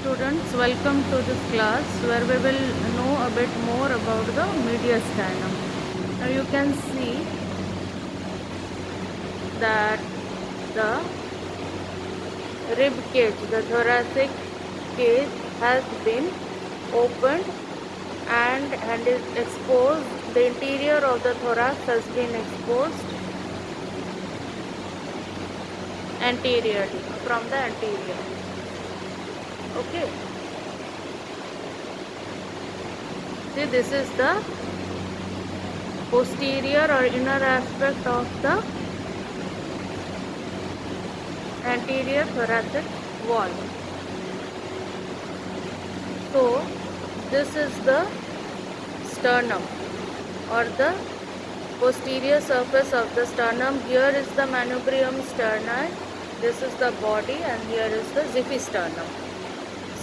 Students, welcome to this class where we will know a bit more about the mediastinum. Now you can see that the rib cage, the thoracic cage has been opened and is exposed. The interior of the thorax has been exposed anteriorly, from the anterior. Okay. See, this is the posterior or inner aspect of the anterior thoracic wall. So this is the sternum or the posterior surface of the sternum. Here is the manubrium sterni, this is the body, and here is the xiphisternum.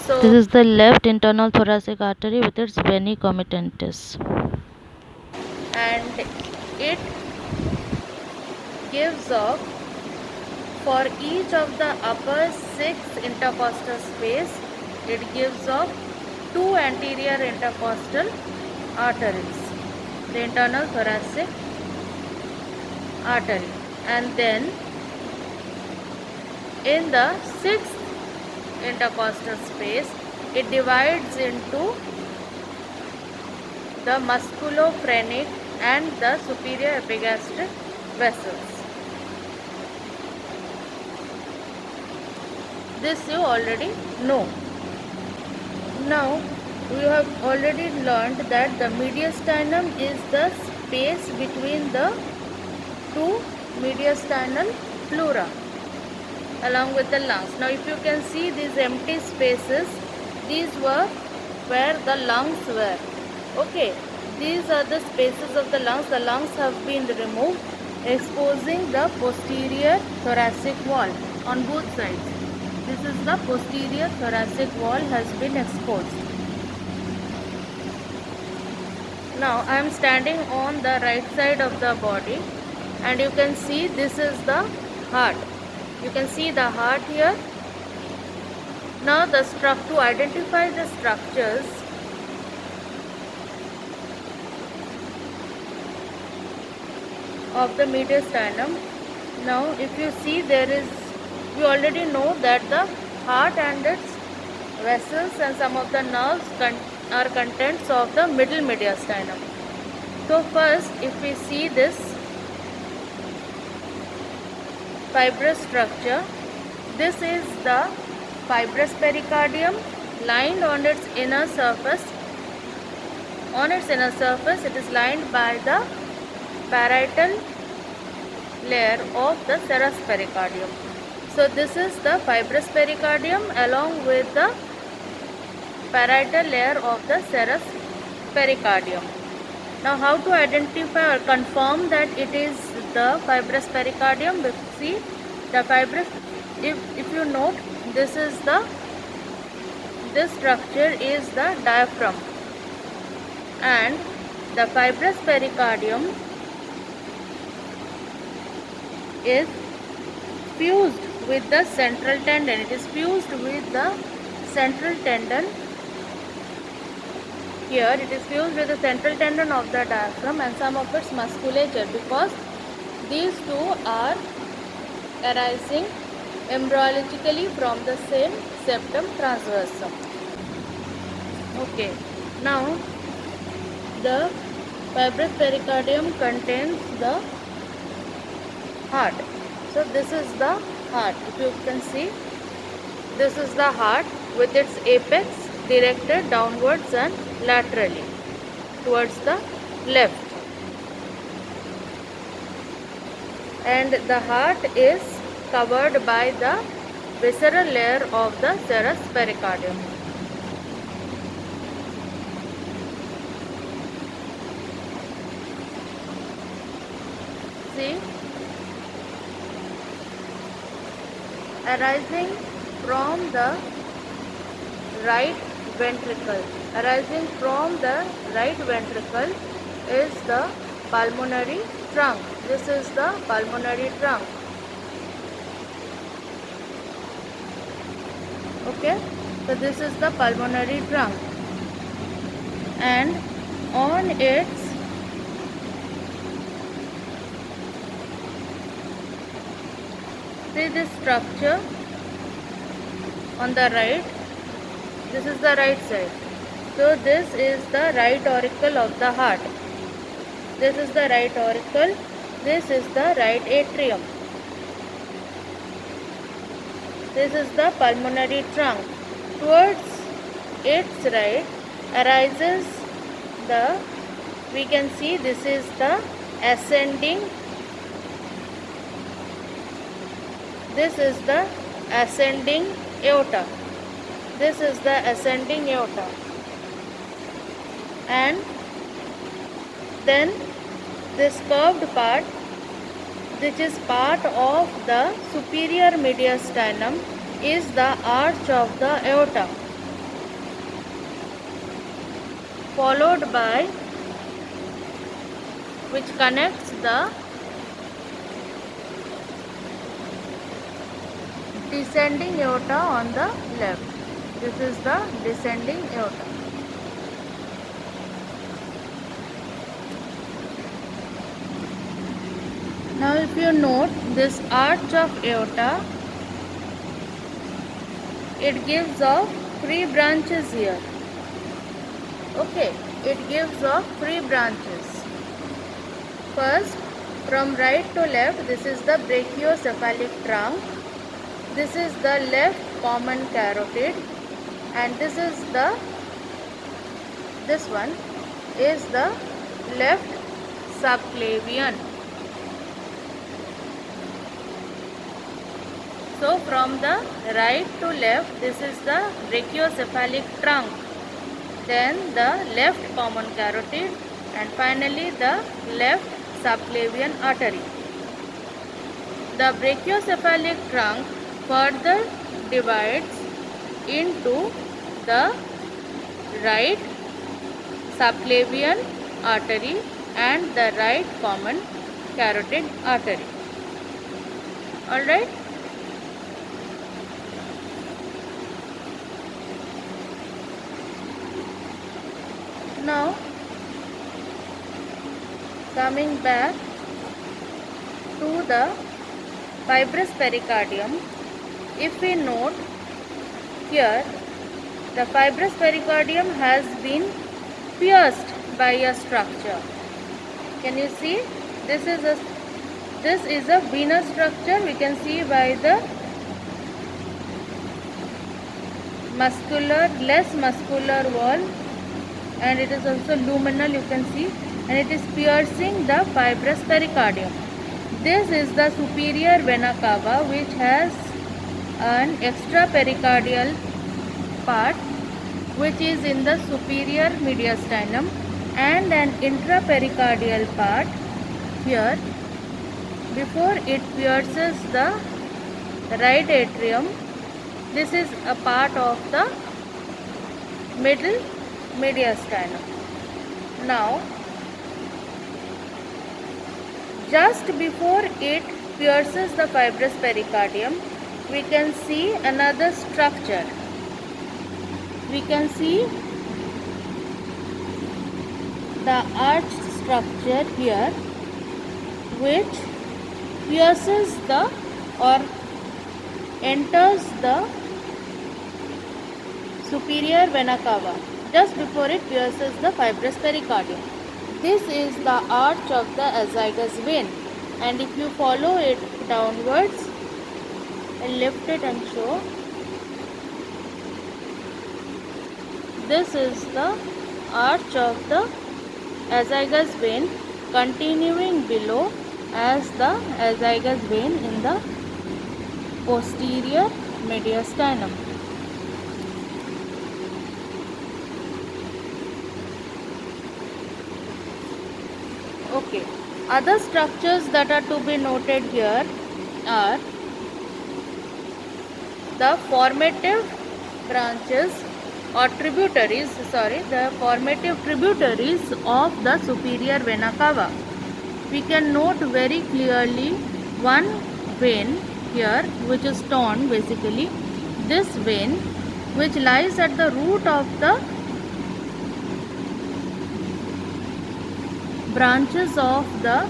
So This is the left internal thoracic artery with its vena comitantis. And it gives off, for each of the upper 6 intercostal space, it gives off 2 anterior intercostal arteries, the internal thoracic artery, and then in the 6th intercostal space it divides into the musculophrenic and the superior epigastric vessels. This you already know. Now we have already learned that the mediastinum is the space between the two mediastinal pleura along with the lungs. Now if you can see these empty spaces, these were where the lungs were. Okay, these are the spaces of the lungs. The lungs have been removed, exposing the posterior thoracic wall on both sides. This is the posterior thoracic wall has been exposed. Now I am standing on the right side of the body, and you can see this is the heart. You can see the heart here. Now to identify the structures, of the mediastinum. Now if you see, we already know that the heart and its vessels and some of the nerves are contents of the middle mediastinum. So first, if we see this fibrous structure, this is the fibrous pericardium lined on its inner surface. On its inner surface, it is lined by the parietal layer of the serous pericardium. So this is the fibrous pericardium along with the parietal layer of the serous pericardium. Now how to identify or confirm that it is the fibrous pericardium? See, the fibrous, if you note, this structure is the diaphragm, and the fibrous pericardium is fused with the central tendon. It is fused with the central tendon. Here it is fused with the central tendon of the diaphragm and some of its musculature, because these two are arising embryologically from the same septum transversum. Okay, now the fibrous pericardium contains the heart. So this is the heart. If you can see, this is the heart with its apex directed downwards and laterally towards the left, and the heart is covered by the visceral layer of the serous pericardium. See, arising from the right ventricle, is the pulmonary trunk. This is the pulmonary trunk. Okay, So this is the pulmonary trunk, and on its see this structure on the right. This is the right side. So this is the right auricle of the heart. This is the right auricle. This is the right atrium. This is the pulmonary trunk. Towards its right arises the, we can see this is the ascending, this is the ascending aorta. This is the ascending aorta. And then this curved part, which is part of the superior mediastinum, is the arch of the aorta, followed by, which connects the descending aorta on the left. This is the descending aorta. Now if you note this arch of aorta, it gives off three branches here. Okay, it gives off three branches. First, from right to left, this is the brachiocephalic trunk. This is the left common carotid, and this one is the left subclavian. So from the right to left, this is the brachiocephalic trunk, then the left common carotid, and finally the left subclavian artery. The brachiocephalic trunk further divides into the right subclavian artery and the right common carotid artery. Alright? Now, coming back to the fibrous pericardium, if we note here, the fibrous pericardium has been pierced by a structure. Can you see? This is a venous structure. We can see by the less muscular wall, and it is also luminal, you can see, and it is piercing the fibrous pericardium. This is the superior vena cava, which has an extrapericardial part which is in the superior mediastinum, and an intrapericardial part here. Before it pierces the right atrium, this is a part of the middle mediastinum. Now, just before it pierces the fibrous pericardium, we can see another structure. We can see the arched structure here, which pierces the or enters the superior vena cava just before it pierces the fibrous pericardium. This is the arch of the azygous vein, and if you follow it downwards, I'll lift it and show. This is the arch of the azygous vein continuing below as the azygous vein in the posterior mediastinum. Okay, other structures that are to be noted here are the formative branches or tributaries, the formative tributaries of the superior vena cava. We can note very clearly one vein here which is torn basically. This vein which lies at the root of the branches of the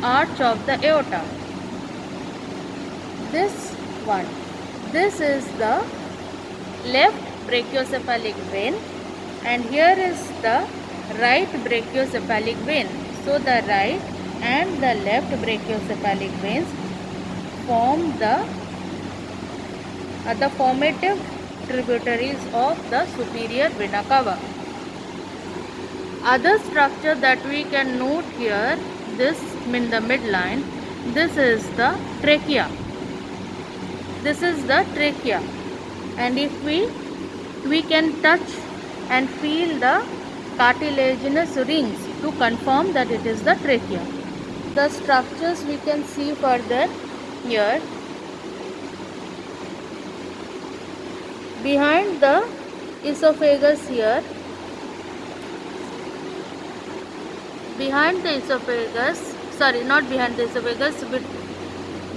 arch of the aorta. This is the left brachiocephalic vein, and here is the right brachiocephalic vein. So the right and the left brachiocephalic veins form the formative tributaries of the superior vena cava. Other structure that we can note here, this in the midline, this is the trachea. This is the trachea, and if we can touch and feel the cartilaginous rings to confirm that it is the trachea. The structures we can see further here. Behind the esophagus here, behind the esophagus, sorry, not behind the esophagus, but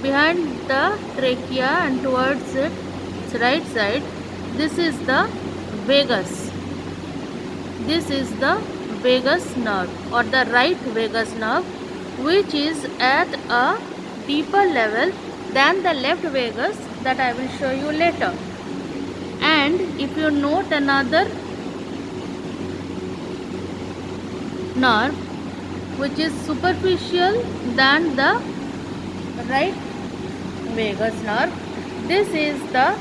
behind the trachea and towards its right side, this is the vagus. This is the vagus nerve or the right vagus nerve, which is at a deeper level than the left vagus that I will show you later. And if you note another nerve which is superficial than the right vagus nerve, this is the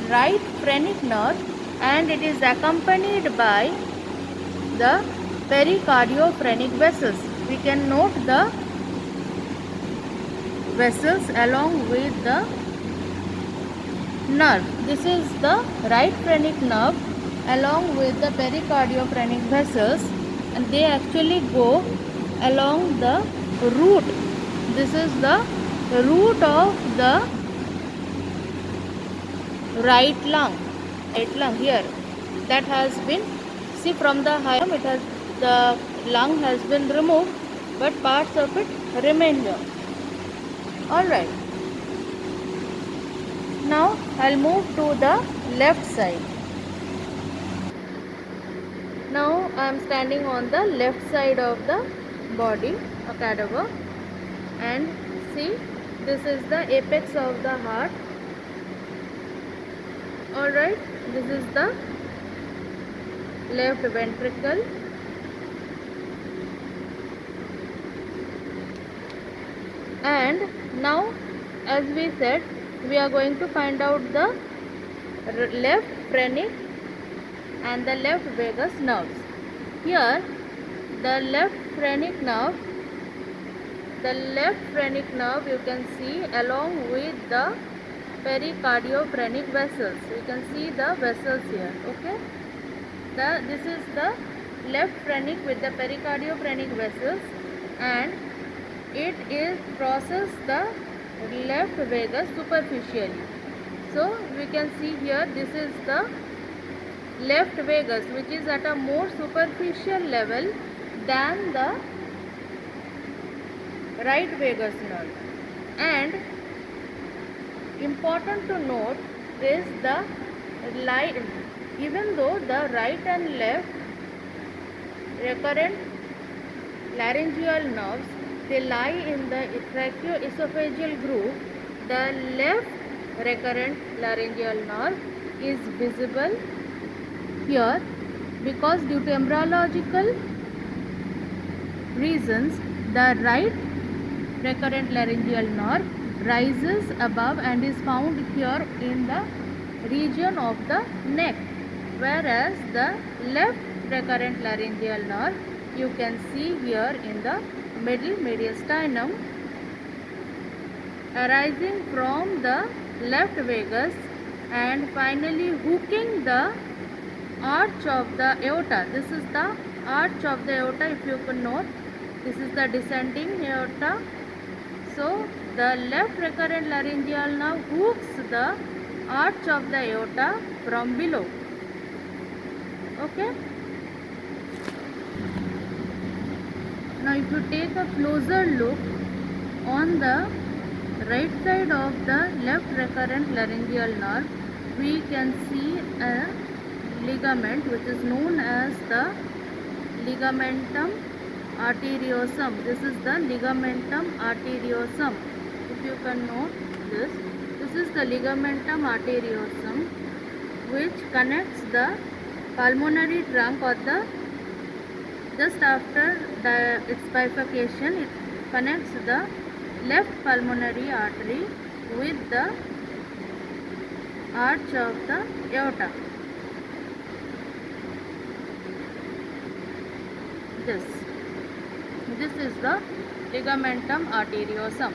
right phrenic nerve, and it is accompanied by the pericardiophrenix vessels. We can note the vessels along with the nerve. This is the right phrenic nerve along with the pericardiophrenix vessels, and they actually go along the root. This is the root of the right lung here, that has been, see from the hilum, it has, the lung has been removed, but parts of it remain here. Alright, now I'll move to the left side. Now I am standing on the left side of the body, a cadaver, and see, this is the apex of the heart. Alright, this is the left ventricle, and now, as we said, we are going to find out the left phrenic and the left vagus nerves. Here, the left phrenic nerve you can see along with the pericardiophrenix vessels. You can see the vessels here. Okay, this is the left phrenic with the pericardiophrenix vessels, and it is crosses the left vagus superficially. So we can see here, this is the left vagus, which is at a more superficial level than the right vagus nerve. And important to note is the even though the right and left recurrent laryngeal nerves, they lie in the tracheo-esophageal groove, the left recurrent laryngeal nerve is visible here because due to embryological reasons, the right recurrent laryngeal nerve rises above and is found here in the region of the neck, whereas the left recurrent laryngeal nerve you can see here in the middle mediastinum, arising from the left vagus and finally hooking the arch of the aorta. This is the arch of the aorta, if you can note. This is the descending aorta. So the left recurrent laryngeal nerve hooks the arch of the aorta from below. Okay. Now if you take a closer look on the right side of the left recurrent laryngeal nerve, we can see a ligament which is known as the ligamentum arteriosum. This is the ligamentum arteriosum. If you can note this, this is the ligamentum arteriosum which connects the pulmonary trunk or the just after its bifurcation. It connects the left pulmonary artery with the arch of the aorta. This is the ligamentum arteriosum,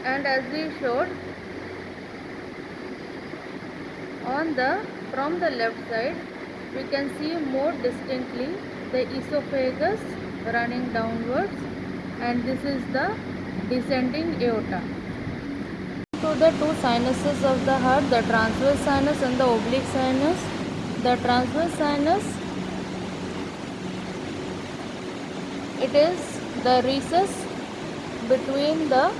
and as we showed from the left side, we can see more distinctly the esophagus running downwards, and this is the descending aorta. To the two sinuses of the heart, the transverse sinus and the oblique sinus. The transverse sinus, it is the recess between the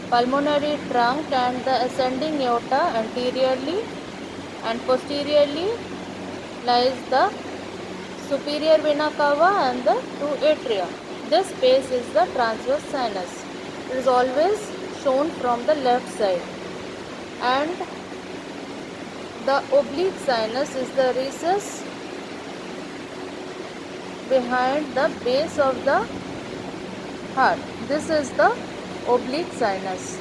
pulmonary trunk and the ascending aorta. Anteriorly and posteriorly lies the superior vena cava and the two atria. This space is the transverse sinus. It is always shown from the left side, and the oblique sinus is the recess behind the base of the heart. This is the oblique sinus.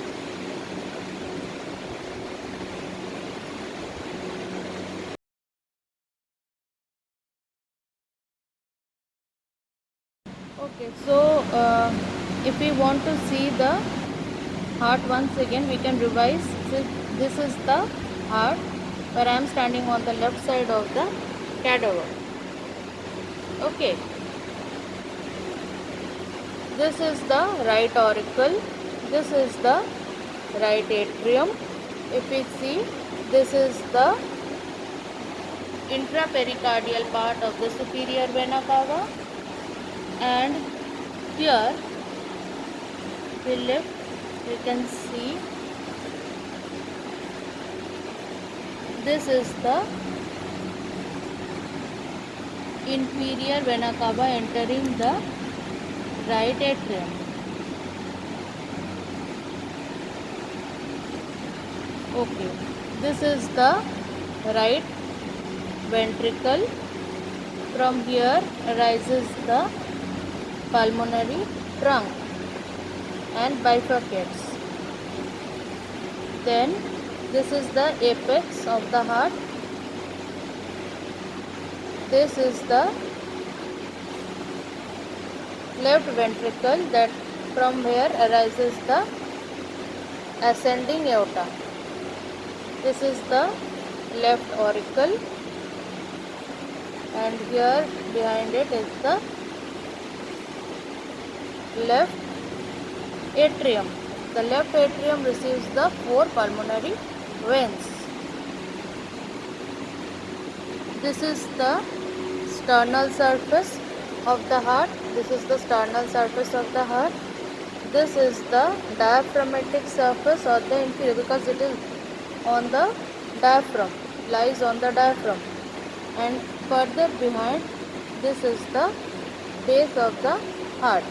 Okay, so if we want to see the heart once again, we can revise. This is the heart where I am standing on the left side of the cadaver. Okay, this is the right auricle, this is the right atrium. If we see, this is the intrapericardial part of the superior vena cava, and here we lift, we can see this is the inferior vena cava entering the right atrium. Okay, this is the right ventricle. From here arises the pulmonary trunk and bifurcates. Then this is the apex of the heart. This is the left ventricle, that from where arises the ascending aorta. This is the left auricle, and here behind it is the left atrium. The left atrium receives the 4 pulmonary veins. This is the sternal surface of the heart. This is the sternal surface of the heart. This is the diaphragmatic surface or the inferior, because it is on the diaphragm, lies on the diaphragm. And further behind, this is the base of the heart.